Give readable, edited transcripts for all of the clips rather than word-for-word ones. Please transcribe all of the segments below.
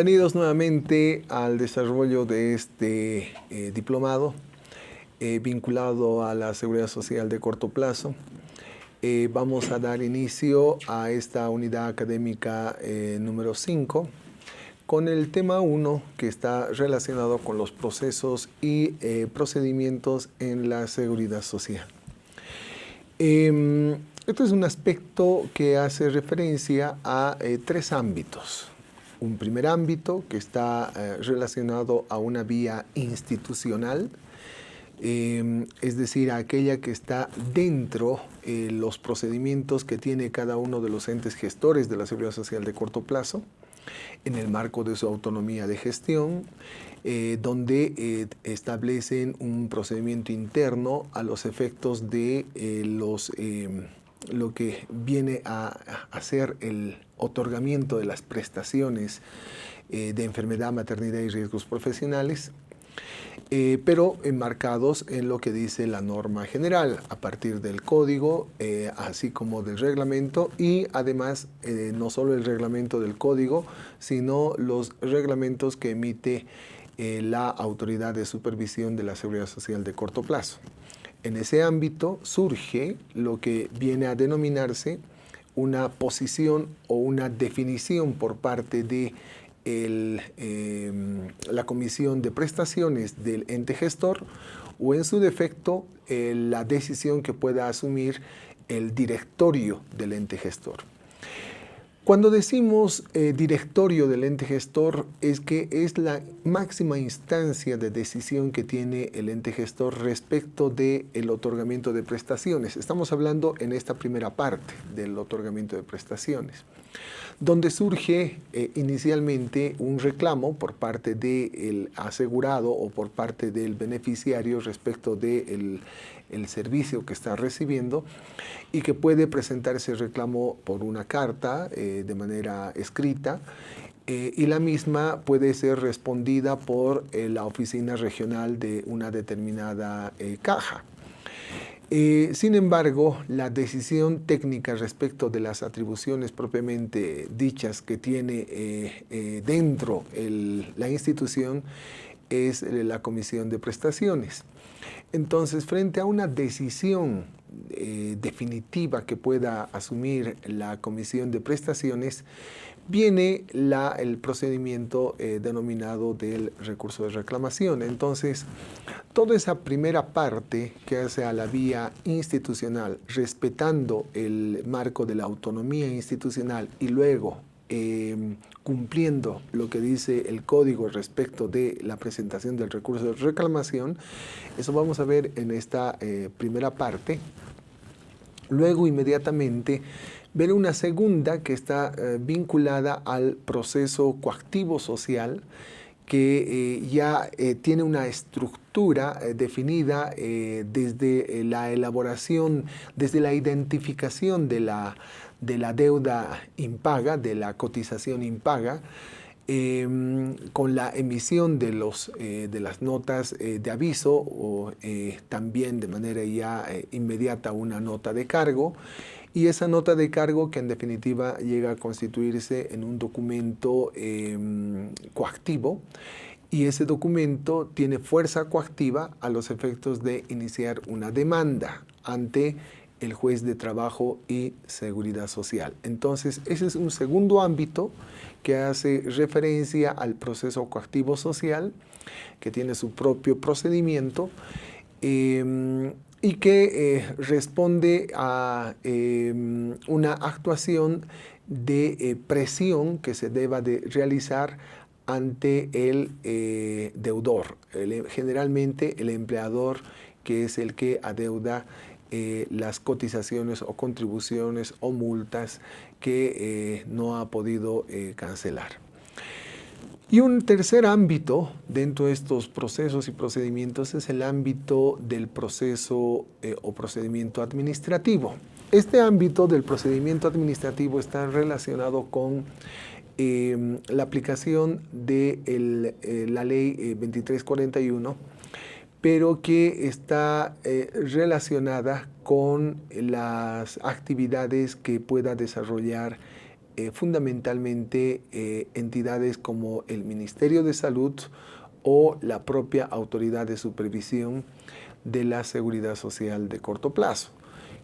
Bienvenidos nuevamente al desarrollo de este diplomado vinculado a la seguridad social de corto plazo. Vamos a dar inicio a esta unidad académica número 5 con el tema 1 que está relacionado con los procesos y procedimientos en la seguridad social. Esto es un aspecto que hace referencia a tres ámbitos. Un primer ámbito que está relacionado a una vía institucional, es decir, aquella que está dentro de los procedimientos que tiene cada uno de los entes gestores de la seguridad social de corto plazo, en el marco de su autonomía de gestión, donde establecen un procedimiento interno a los efectos de lo que viene a hacer el otorgamiento de las prestaciones de enfermedad, maternidad y riesgos profesionales, pero enmarcados en lo que dice la norma general a partir del código, así como del reglamento, y además no solo el reglamento del código, sino los reglamentos que emite la Autoridad de Supervisión de la Seguridad Social de corto plazo. En ese ámbito surge lo que viene a denominarse una posición o una definición por parte de la Comisión de Prestaciones del ente gestor, o en su defecto la decisión que pueda asumir el directorio del ente gestor. Cuando decimos directorio del ente gestor, es que es la máxima instancia de decisión que tiene el ente gestor respecto del otorgamiento de prestaciones. Estamos hablando en esta primera parte del otorgamiento de prestaciones, donde surge inicialmente un reclamo por parte del asegurado o por parte del beneficiario respecto del servicio que está recibiendo, y que puede presentar ese reclamo por una carta de manera escrita, y la misma puede ser respondida por la oficina regional de una determinada caja. Sin embargo, la decisión técnica respecto de las atribuciones propiamente dichas que tiene dentro la institución es la Comisión de Prestaciones. Entonces, frente a una decisión definitiva que pueda asumir la Comisión de Prestaciones, viene el procedimiento denominado del recurso de reclamación. Entonces, toda esa primera parte que hace a la vía institucional, respetando el marco de la autonomía institucional y luego cumpliendo lo que dice el código respecto de la presentación del recurso de reclamación, eso vamos a ver en esta primera parte. Luego, inmediatamente, ver una segunda que está vinculada al proceso coactivo social, que ya tiene una estructura definida desde la elaboración, desde la identificación de la deuda impaga, de la cotización impaga, con la emisión de las notas de aviso, o también de manera ya inmediata una nota de cargo, y esa nota de cargo que en definitiva llega a constituirse en un documento coactivo, y ese documento tiene fuerza coactiva a los efectos de iniciar una demanda ante el juez de trabajo y seguridad social. Entonces, ese es un segundo ámbito que hace referencia al proceso coactivo social, que tiene su propio procedimiento, y que responde a una actuación de presión que se deba de realizar ante el deudor, generalmente el empleador, que es el que adeuda las cotizaciones o contribuciones o multas que no ha podido cancelar. Y un tercer ámbito dentro de estos procesos y procedimientos es el ámbito del proceso o procedimiento administrativo. Este ámbito del procedimiento administrativo está relacionado con la aplicación de la ley 2341, pero que está relacionada con las actividades que pueda desarrollar fundamentalmente entidades como el Ministerio de Salud o la propia Autoridad de Supervisión de la Seguridad Social de corto plazo,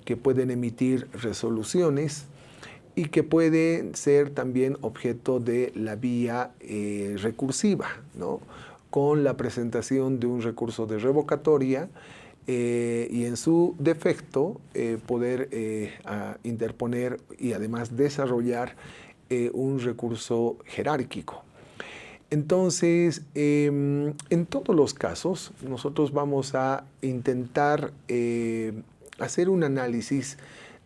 que pueden emitir resoluciones y que pueden ser también objeto de la vía recursiva, ¿no? Con la presentación de un recurso de revocatoria y en su defecto poder interponer y además desarrollar un recurso jerárquico. Entonces, en todos los casos, nosotros vamos a intentar hacer un análisis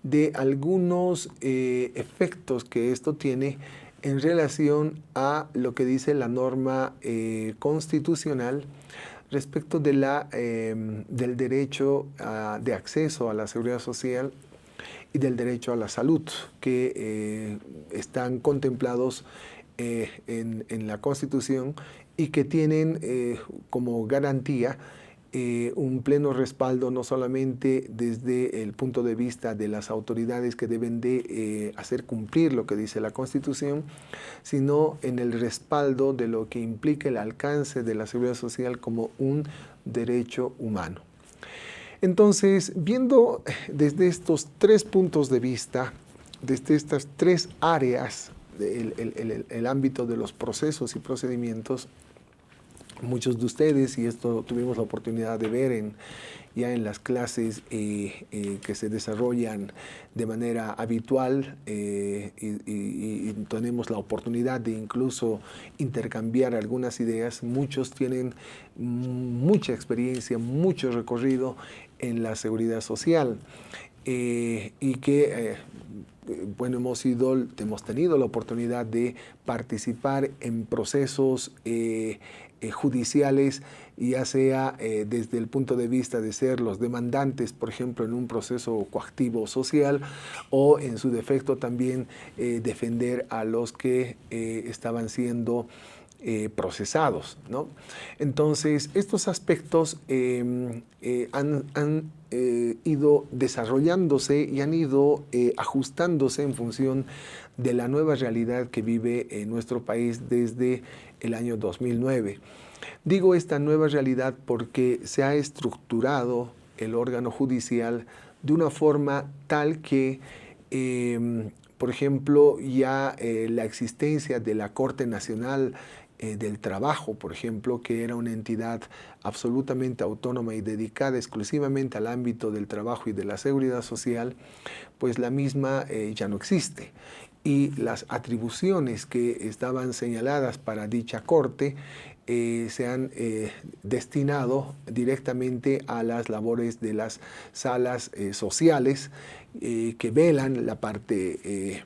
de algunos efectos que esto tiene en relación a lo que dice la norma constitucional respecto de del derecho de acceso a la seguridad social y del derecho a la salud, que están contemplados en la Constitución y que tienen como garantía un pleno respaldo no solamente desde el punto de vista de las autoridades que deben de hacer cumplir lo que dice la Constitución, sino en el respaldo de lo que implica el alcance de la seguridad social como un derecho humano. Entonces, viendo desde estos tres puntos de vista, desde estas tres áreas, el ámbito de los procesos y procedimientos, muchos de ustedes, y esto tuvimos la oportunidad de ver ya en las clases que se desarrollan de manera habitual y tenemos la oportunidad de incluso intercambiar algunas ideas. Muchos tienen mucha experiencia, mucho recorrido en la seguridad social y que bueno, hemos tenido la oportunidad de participar en procesos judiciales, ya sea desde el punto de vista de ser los demandantes, por ejemplo, en un proceso coactivo social, o en su defecto también defender a los que estaban siendo procesados, ¿no? Entonces, estos aspectos han ido desarrollándose y han ido ajustándose en función de la nueva realidad que vive nuestro país desde el año 2009. Digo esta nueva realidad porque se ha estructurado el órgano judicial de una forma tal que por ejemplo, ya la existencia de la Corte Nacional del Trabajo, por ejemplo, que era una entidad absolutamente autónoma y dedicada exclusivamente al ámbito del trabajo y de la seguridad social, pues la misma ya no existe. Y las atribuciones que estaban señaladas para dicha Corte se han destinado directamente a las labores de las salas sociales que velan la parte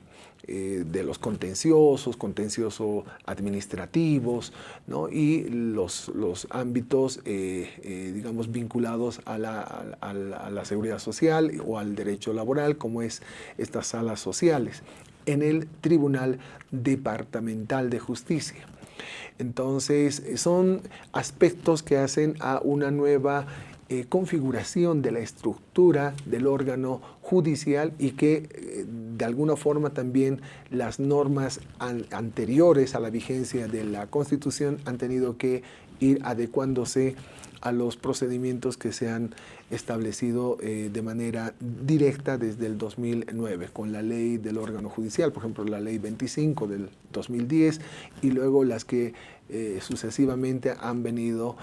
de los contenciosos administrativos, ¿no? Y los ámbitos, digamos, vinculados a la seguridad social o al derecho laboral, como es estas salas sociales, en el Tribunal Departamental de Justicia. Entonces, son aspectos que hacen a una nueva configuración de la estructura del órgano judicial y que de alguna forma también las normas anteriores a la vigencia de la Constitución han tenido que ir adecuándose a los procedimientos que se han establecido de manera directa desde el 2009 con la ley del órgano judicial, por ejemplo la ley 25 del 2010 y luego las que sucesivamente han venido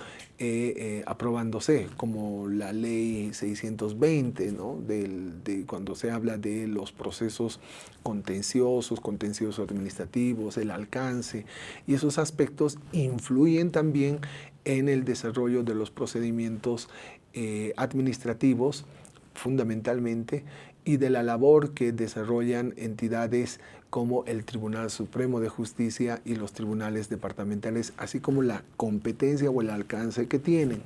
aprobándose, como la ley 620, ¿no? de cuando se habla de los procesos contenciosos administrativos, el alcance, y esos aspectos influyen también en el desarrollo de los procedimientos administrativos, fundamentalmente, y de la labor que desarrollan entidades como el Tribunal Supremo de Justicia y los tribunales departamentales, así como la competencia o el alcance que tienen.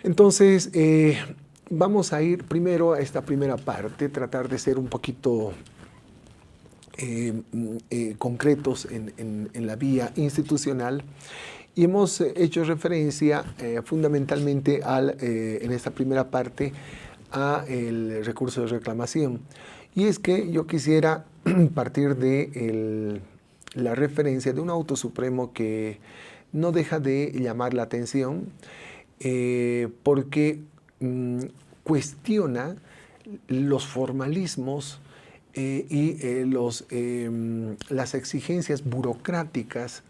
Entonces, vamos a ir primero a esta primera parte, tratar de ser un poquito concretos en la vía institucional. Y hemos hecho referencia fundamentalmente en esta primera parte a el recurso de reclamación. Y es que yo quisiera partir de la referencia de un auto supremo que no deja de llamar la atención porque cuestiona los formalismos las exigencias burocráticas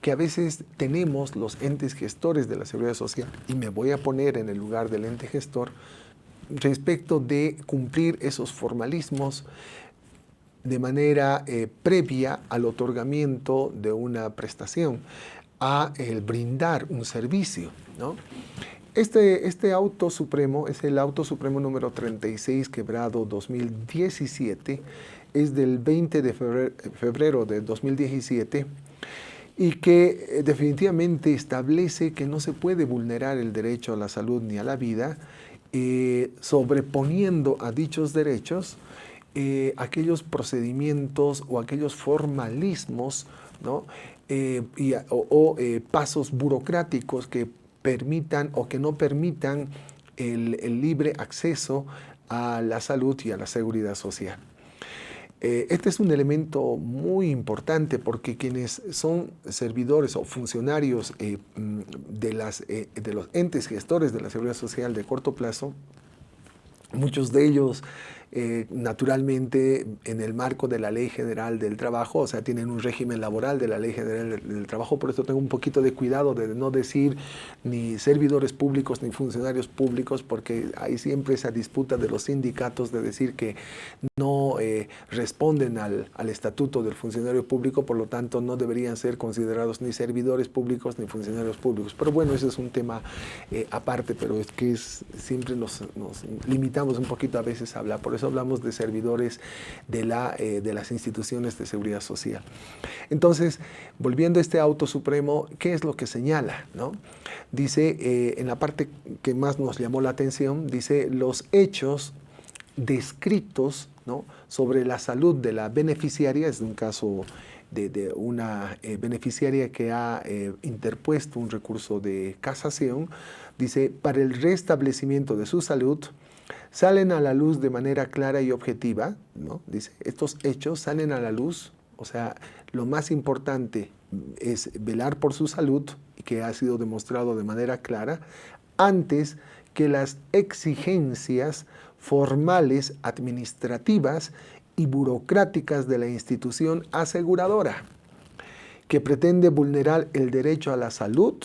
que a veces tenemos los entes gestores de la seguridad social, y me voy a poner en el lugar del ente gestor, respecto de cumplir esos formalismos de manera previa al otorgamiento de una prestación, a el brindar un servicio, ¿no? Este auto supremo es el auto supremo número 36 quebrado 2017, es del 20 de febrero de 2017, y que definitivamente establece que no se puede vulnerar el derecho a la salud ni a la vida, sobreponiendo a dichos derechos aquellos procedimientos o aquellos formalismos, ¿no? Pasos burocráticos que permitan o que no permitan el libre acceso a la salud y a la seguridad social. Este es un elemento muy importante porque quienes son servidores o funcionarios de los entes gestores de la seguridad social de corto plazo, muchos de ellos naturalmente en el marco de la Ley General del Trabajo, o sea, tienen un régimen laboral de la Ley General del Trabajo, por eso tengo un poquito de cuidado de no decir ni servidores públicos ni funcionarios públicos, porque hay siempre esa disputa de los sindicatos de decir que no responden al estatuto del funcionario público, por lo tanto no deberían ser considerados ni servidores públicos ni funcionarios públicos. Pero bueno, ese es un tema aparte, pero es que siempre nos limitamos un poquito a veces a hablar, por eso hablamos de servidores de las instituciones de seguridad social. Entonces, volviendo a este auto supremo, ¿qué es lo que señala, ¿no? Dice, en la parte que más nos llamó la atención, dice los hechos descritos, ¿no?, sobre la salud de la beneficiaria, es un caso de una beneficiaria que ha interpuesto un recurso de casación, dice, para el restablecimiento de su salud, salen a la luz de manera clara y objetiva, ¿no? Dice, estos hechos salen a la luz, o sea, lo más importante es velar por su salud, que ha sido demostrado de manera clara, antes que las exigencias formales, administrativas y burocráticas de la institución aseguradora, que pretende vulnerar el derecho a la salud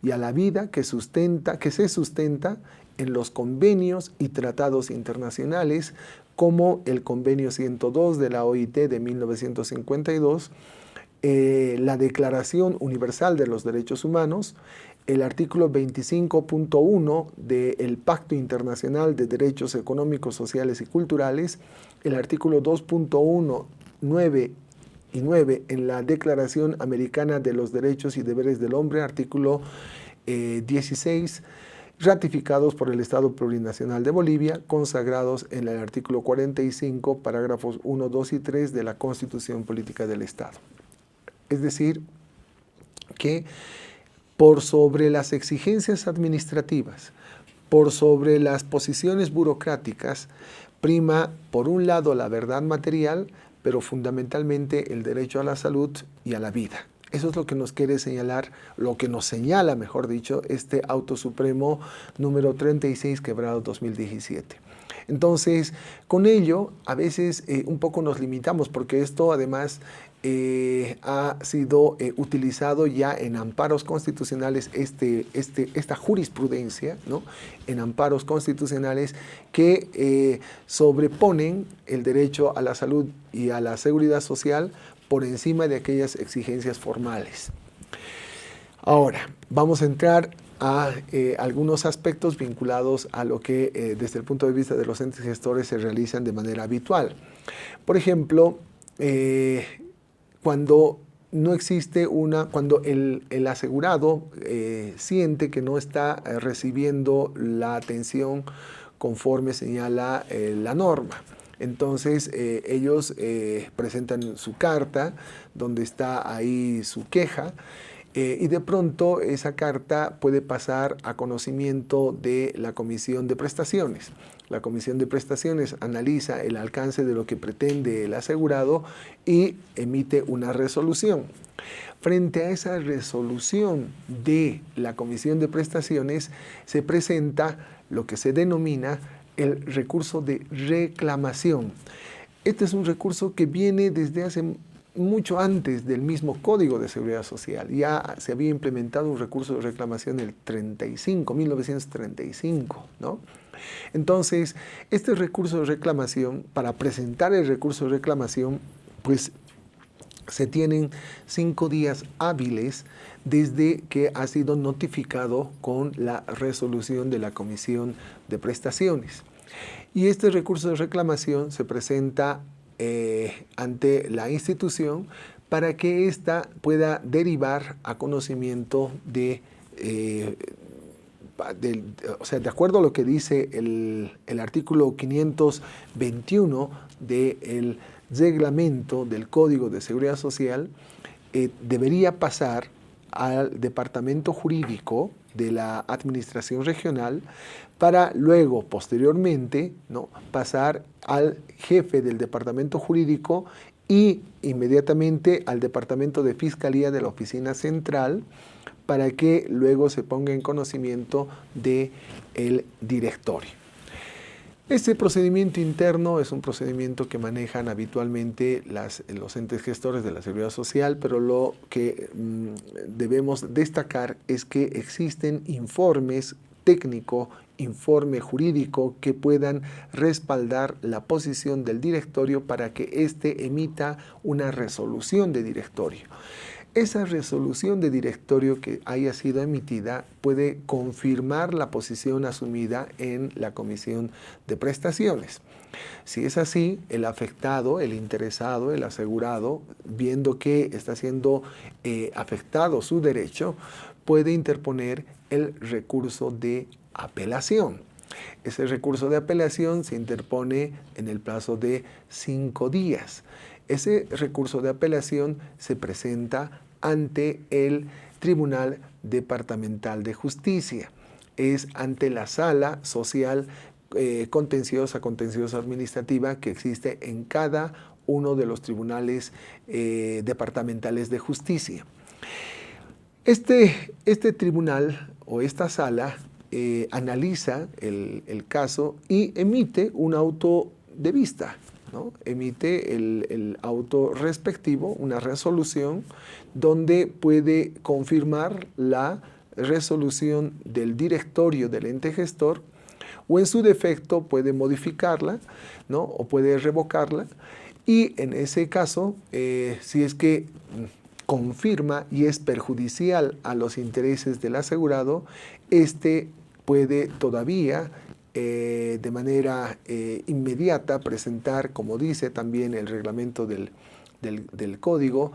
y a la vida que se sustenta en los convenios y tratados internacionales, como el Convenio 102 de la OIT de 1952, la Declaración Universal de los Derechos Humanos, el artículo 25.1 del Pacto Internacional de Derechos Económicos, Sociales y Culturales, el artículo 2.1, 9 y 9 en la Declaración Americana de los Derechos y Deberes del Hombre, artículo 16, ratificados por el Estado Plurinacional de Bolivia, consagrados en el artículo 45, parágrafos 1, 2 y 3 de la Constitución Política del Estado. Es decir, que por sobre las exigencias administrativas, por sobre las posiciones burocráticas, prima, por un lado, la verdad material, pero fundamentalmente el derecho a la salud y a la vida. Eso es lo que nos quiere señalar, lo que nos señala, mejor dicho, este auto supremo número 36 quebrado 2017. Entonces, con ello, a veces un poco nos limitamos, porque esto además ha sido utilizado ya en amparos constitucionales, esta jurisprudencia, ¿no?, en amparos constitucionales que sobreponen el derecho a la salud y a la seguridad social por encima de aquellas exigencias formales. Ahora, vamos a entrar a algunos aspectos vinculados a lo que desde el punto de vista de los entes gestores se realizan de manera habitual. Por ejemplo, cuando no existe cuando el asegurado siente que no está recibiendo la atención conforme señala la norma. Entonces ellos presentan su carta donde está ahí su queja, y de pronto esa carta puede pasar a conocimiento de la Comisión de Prestaciones. La Comisión de Prestaciones analiza el alcance de lo que pretende el asegurado y emite una resolución. Frente a esa resolución de la Comisión de Prestaciones se presenta lo que se denomina el recurso de reclamación. Este es un recurso que viene desde hace mucho antes del mismo Código de Seguridad Social. Ya se había implementado un recurso de reclamación en el 1935, ¿no? Entonces, este recurso de reclamación, para presentar el recurso de reclamación, pues se tienen 5 días hábiles desde que ha sido notificado con la resolución de la Comisión de Prestaciones. Y este recurso de reclamación se presenta ante la institución para que ésta pueda derivar a conocimiento de acuerdo a lo que dice el artículo 521 del reglamento del Código de Seguridad Social, debería pasar al departamento jurídico de la administración regional para luego, posteriormente, ¿no?, pasar al jefe del departamento jurídico y inmediatamente al departamento de fiscalía de la oficina central para que luego se ponga en conocimiento del directorio. Este procedimiento interno es un procedimiento que manejan habitualmente los entes gestores de la Seguridad Social, pero lo que debemos destacar es que existen informes técnicos, informe jurídico que puedan respaldar la posición del directorio para que éste emita una resolución de directorio. Esa resolución de directorio que haya sido emitida puede confirmar la posición asumida en la Comisión de Prestaciones. Si es así, el afectado, el interesado, el asegurado, viendo que está siendo afectado su derecho, puede interponer el recurso de apelación. Ese recurso de apelación se interpone en el plazo de 5 días. Ese recurso de apelación se presenta ante el Tribunal Departamental de Justicia. Es ante la sala social contenciosa administrativa que existe en cada uno de los tribunales departamentales de justicia. Este tribunal o esta sala analiza el caso y emite un auto de vista, ¿no? Emite el auto respectivo, una resolución, donde puede confirmar la resolución del directorio del ente gestor o en su defecto puede modificarla, ¿no?, o puede revocarla, y en ese caso, si es que confirma y es perjudicial a los intereses del asegurado, este puede todavía de manera inmediata presentar, como dice también el reglamento del código,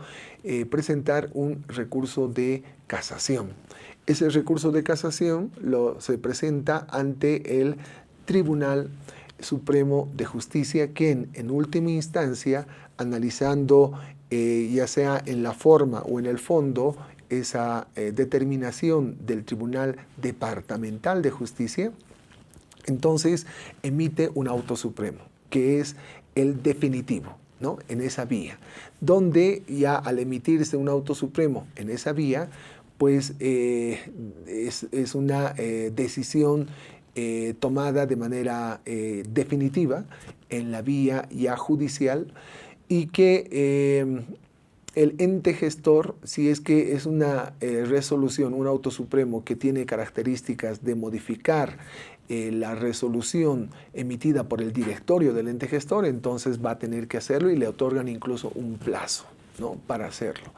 presentar un recurso de casación. Ese recurso de casación se presenta ante el Tribunal Supremo de Justicia, quien en última instancia, analizando ya sea en la forma o en el fondo esa determinación del Tribunal Departamental de Justicia, entonces emite un auto supremo, que es el definitivo, ¿no?, en esa vía, donde ya al emitirse un auto supremo en esa vía, pues es una decisión tomada de manera definitiva en la vía ya judicial, y que el ente gestor, si es que es una resolución, un auto supremo que tiene características de modificar la resolución emitida por el directorio del ente gestor, entonces va a tener que hacerlo y le otorgan incluso un plazo, ¿no?, para hacerlo.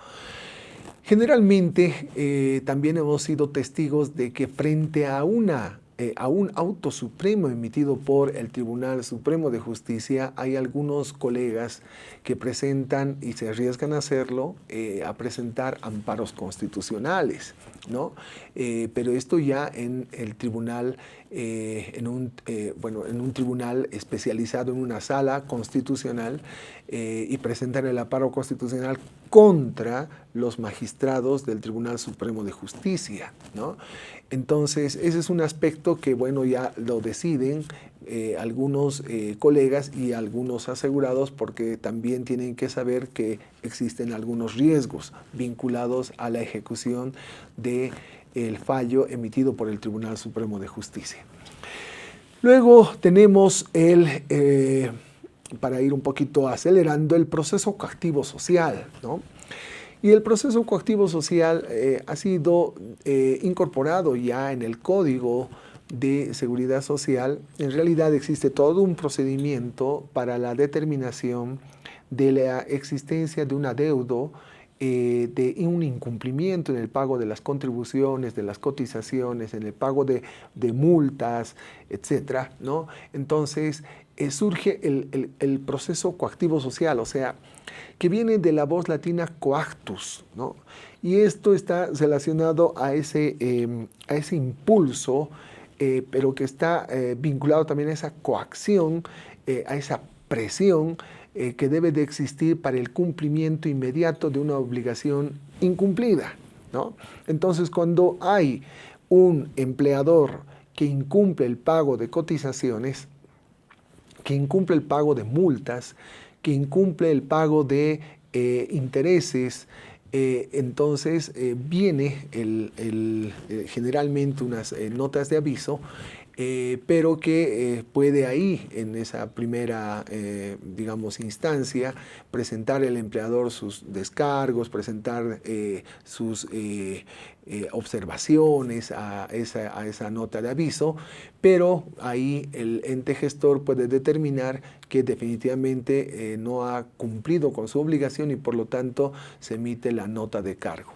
Generalmente también hemos sido testigos de que frente a un auto supremo emitido por el Tribunal Supremo de Justicia, hay algunos colegas que presentan y se arriesgan a hacerlo, a presentar amparos constitucionales, ¿no? Pero esto ya en el Tribunal en un tribunal especializado en una sala constitucional y presentan el amparo constitucional contra los magistrados del Tribunal Supremo de Justicia, ¿no? Entonces, ese es un aspecto que, bueno, ya lo deciden algunos colegas y algunos asegurados, porque también tienen que saber que existen algunos riesgos vinculados a la ejecución del fallo emitido por el Tribunal Supremo de Justicia. Luego tenemos para ir un poquito acelerando, el proceso coactivo social, ¿no? Y el proceso coactivo social ha sido incorporado ya en el Código de Seguridad Social. En realidad existe todo un procedimiento para la determinación de la existencia de un adeudo, de un incumplimiento en el pago de las contribuciones, de las cotizaciones, en el pago de multas, etcétera, ¿no? Entonces surge el proceso coactivo social, o sea, que viene de la voz latina coactus, ¿no? Y esto está relacionado a ese impulso, pero que está vinculado también a esa coacción, a esa presión que debe de existir para el cumplimiento inmediato de una obligación incumplida, ¿no? Entonces, cuando hay un empleador que incumple el pago de cotizaciones, que incumple el pago de multas, que incumple el pago de intereses, entonces viene generalmente unas notas de aviso, pero que puede ahí, en esa primera, digamos, instancia, presentar el empleador sus descargos, presentar sus observaciones a esa nota de aviso, pero ahí el ente gestor puede determinar que definitivamente no ha cumplido con su obligación y por lo tanto se emite la nota de cargo.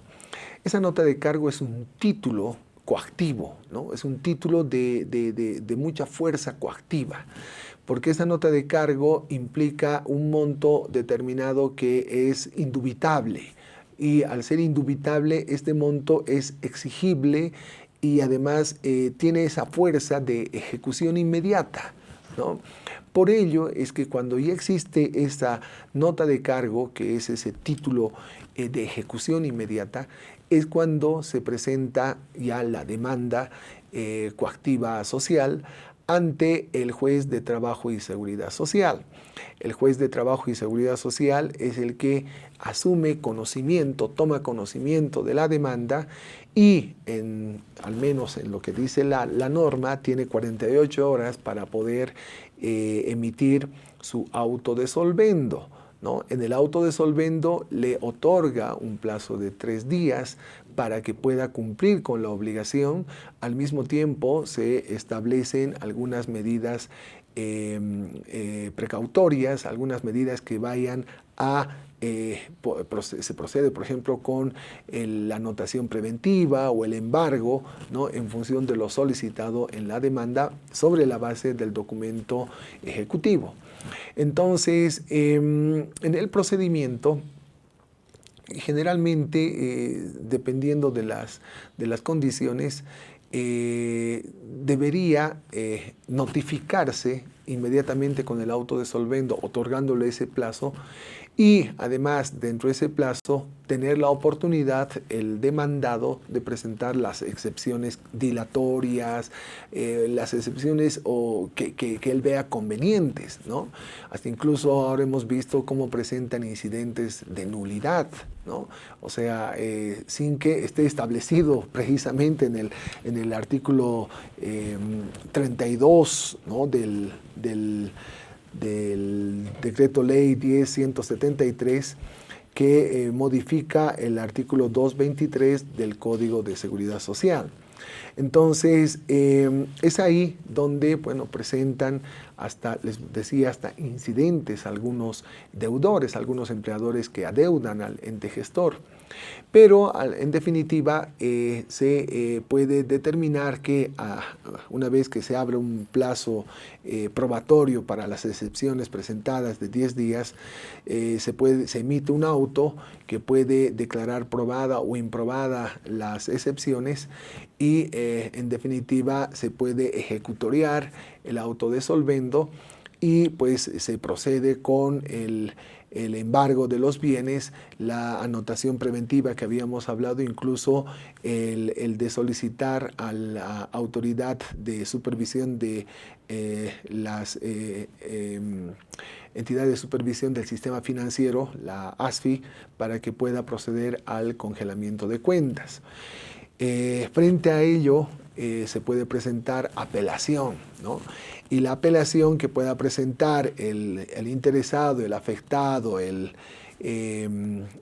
Esa nota de cargo es un título coactivo, ¿no? Es un título de mucha fuerza coactiva, porque esa nota de cargo implica un monto determinado que es indubitable, y al ser indubitable este monto es exigible y además tiene esa fuerza de ejecución inmediata, ¿no? Por ello es que cuando ya existe esa nota de cargo, que es ese título de ejecución inmediata, es cuando se presenta ya la demanda coactiva social ante el juez de Trabajo y Seguridad Social. El juez de Trabajo y Seguridad Social es el que asume conocimiento, toma conocimiento de la demanda y, al menos en lo que dice la norma, tiene 48 horas para poder emitir su auto de solvendo, ¿no? En el auto de solvendo le otorga un plazo de 3 días para que pueda cumplir con la obligación. Al mismo tiempo se establecen algunas medidas precautorias, algunas medidas que vayan a se procede, por ejemplo, con la anotación preventiva o el embargo, ¿no? En función de lo solicitado en la demanda sobre la base del documento ejecutivo. Entonces, en el procedimiento, generalmente, dependiendo de las condiciones, debería notificarse inmediatamente con el auto de solvendo, otorgándole ese plazo, y además, dentro de ese plazo, tener la oportunidad, el demandado, de presentar las excepciones dilatorias, las excepciones que él vea convenientes, ¿no? Hasta incluso ahora hemos visto cómo presentan incidentes de nulidad, ¿no? O sea, sin que esté establecido precisamente en el artículo 32, ¿no? del decreto ley 10.173, que modifica el artículo 223 del Código de Seguridad Social. Entonces, es ahí donde, bueno, presentan hasta, les decía, hasta incidentes algunos deudores, algunos empleadores que adeudan al ente gestor. Pero en definitiva se puede determinar que una vez que se abre un plazo probatorio para las excepciones presentadas de 10 días, se emite un auto que puede declarar probada o improbada las excepciones, y en definitiva se puede ejecutoriar el auto de solvendo y pues se procede con el embargo de los bienes, la anotación preventiva que habíamos hablado, incluso el de solicitar a la autoridad de supervisión de las entidades de supervisión del sistema financiero, la ASFI, para que pueda proceder al congelamiento de cuentas. Frente a ello, se puede presentar apelación, ¿no? Y la apelación que pueda presentar el interesado, el afectado, el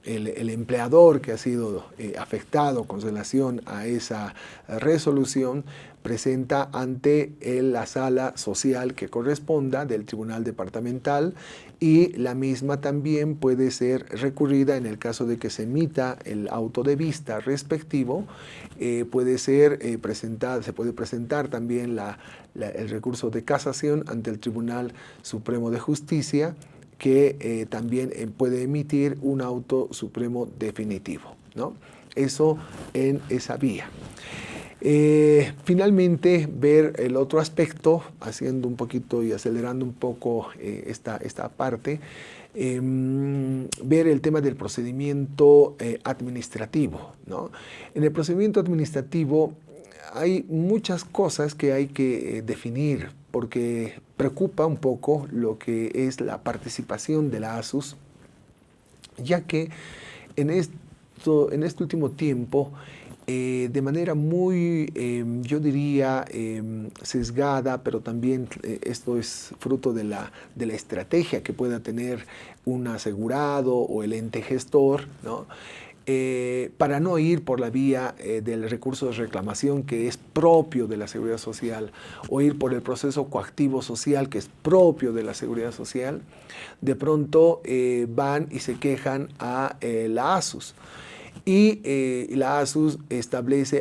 empleador que ha sido afectado con relación a esa resolución, presenta ante la sala social que corresponda del Tribunal Departamental, y la misma también puede ser recurrida en el caso de que se emita el auto de vista respectivo. Puede ser se puede presentar también el recurso de casación ante el Tribunal Supremo de Justicia, que también puede emitir un auto supremo definitivo, ¿no? Eso en esa vía. Finalmente, ver el otro aspecto, haciendo un poquito y acelerando un poco esta parte, ver el tema del procedimiento administrativo, ¿no? En el procedimiento administrativo hay muchas cosas que hay que definir, porque preocupa un poco lo que es la participación de la ASUS, ya que en este último tiempo, de manera muy, yo diría, sesgada, pero también esto es fruto de la estrategia que pueda tener un asegurado o el ente gestor, ¿no? Para no ir por la vía del recurso de reclamación, que es propio de la Seguridad Social, o ir por el proceso coactivo social, que es propio de la Seguridad Social, de pronto van y se quejan a la ASUS. Y la ASUS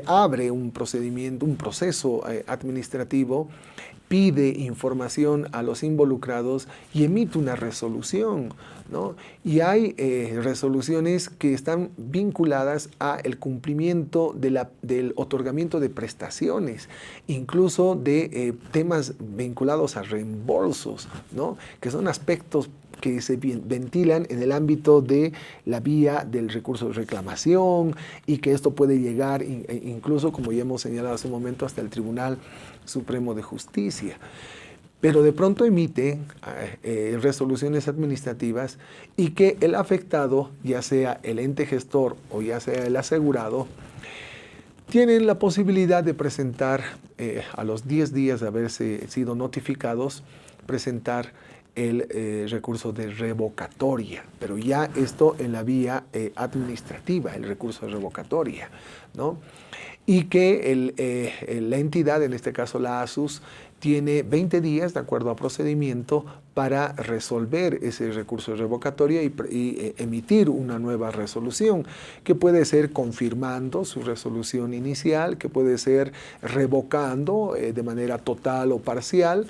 abre un procedimiento, un proceso administrativo, pide información a los involucrados y emite una resolución, ¿no? Y hay resoluciones que están vinculadas al cumplimiento del otorgamiento de prestaciones, incluso de temas vinculados a reembolsos, ¿no? Que son aspectos que se ventilan en el ámbito de la vía del recurso de reclamación, y que esto puede llegar incluso, como ya hemos señalado hace un momento, hasta el Tribunal Supremo de Justicia. Pero de pronto emite resoluciones administrativas y que el afectado, ya sea el ente gestor o ya sea el asegurado, tienen la posibilidad de presentar, a los 10 días de haberse sido notificados, presentar el recurso de revocatoria, pero ya esto en la vía administrativa, el recurso de revocatoria, ¿no? Y que la entidad, en este caso la ASUS, tiene 20 días, de acuerdo a procedimiento, para resolver ese recurso de revocatoria y emitir una nueva resolución, que puede ser confirmando su resolución inicial, que puede ser revocando de manera total o parcial,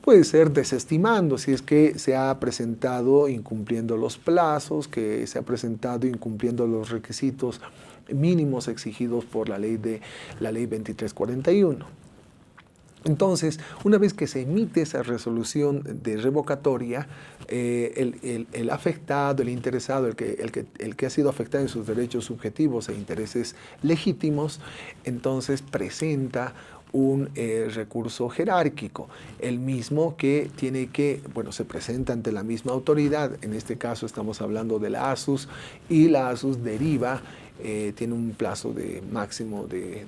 puede ser desestimando si es que se ha presentado incumpliendo los plazos, que se ha presentado incumpliendo los requisitos mínimos exigidos por la ley 2341. Entonces, una vez que se emite esa resolución de revocatoria, el afectado, el interesado, el que ha sido afectado en sus derechos subjetivos e intereses legítimos, entonces presenta un recurso jerárquico, el mismo que se presenta ante la misma autoridad. En este caso estamos hablando de la ASUS, y la ASUS deriva, tiene un plazo máximo de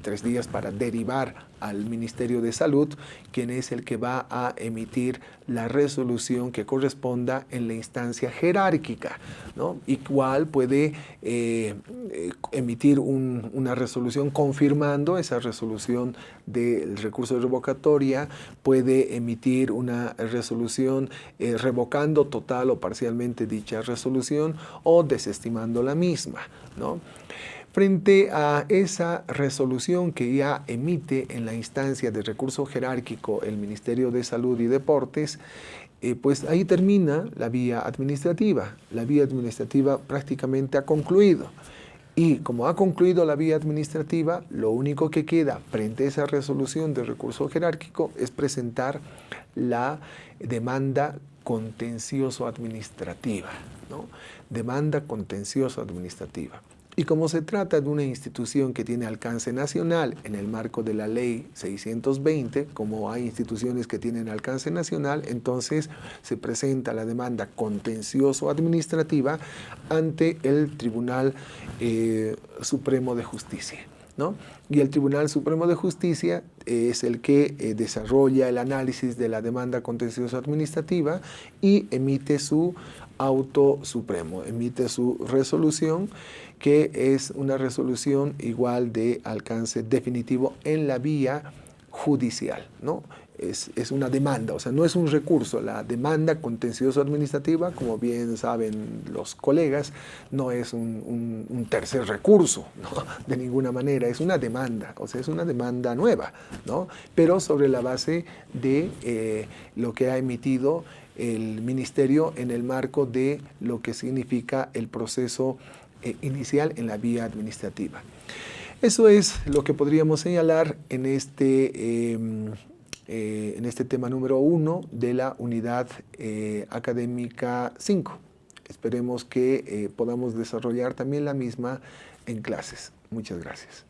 3 días para derivar al Ministerio de Salud, quien es el que va a emitir la resolución que corresponda en la instancia jerárquica, ¿no? Igual puede emitir una resolución confirmando esa resolución del recurso de revocatoria, puede emitir una resolución revocando total o parcialmente dicha resolución, o desestimando la misma, ¿no? Frente a esa resolución que ya emite en la instancia de recurso jerárquico el Ministerio de Salud y Deportes, pues ahí termina la vía administrativa. La vía administrativa prácticamente ha concluido. Y como ha concluido la vía administrativa, lo único que queda frente a esa resolución de recurso jerárquico es presentar la demanda contencioso-administrativa, ¿no? Demanda contencioso-administrativa. Y como se trata de una institución que tiene alcance nacional en el marco de la Ley 620, como hay instituciones que tienen alcance nacional, entonces se presenta la demanda contencioso-administrativa ante el Tribunal Supremo de Justicia, ¿no? Y el Tribunal Supremo de Justicia es el que desarrolla el análisis de la demanda contencioso-administrativa y emite su auto supremo, emite su resolución, que es una resolución igual de alcance definitivo en la vía judicial, ¿no? Es una demanda, o sea, no es un recurso. La demanda contencioso-administrativa, como bien saben los colegas, no es un tercer recurso, ¿no? De ninguna manera, es una demanda, o sea, es una demanda nueva, ¿no? Pero sobre la base de lo que ha emitido el Ministerio en el marco de lo que significa el proceso inicial en la vía administrativa. Eso es lo que podríamos señalar en este tema número 1 de la unidad académica 5. Esperemos que podamos desarrollar también la misma en clases. Muchas gracias.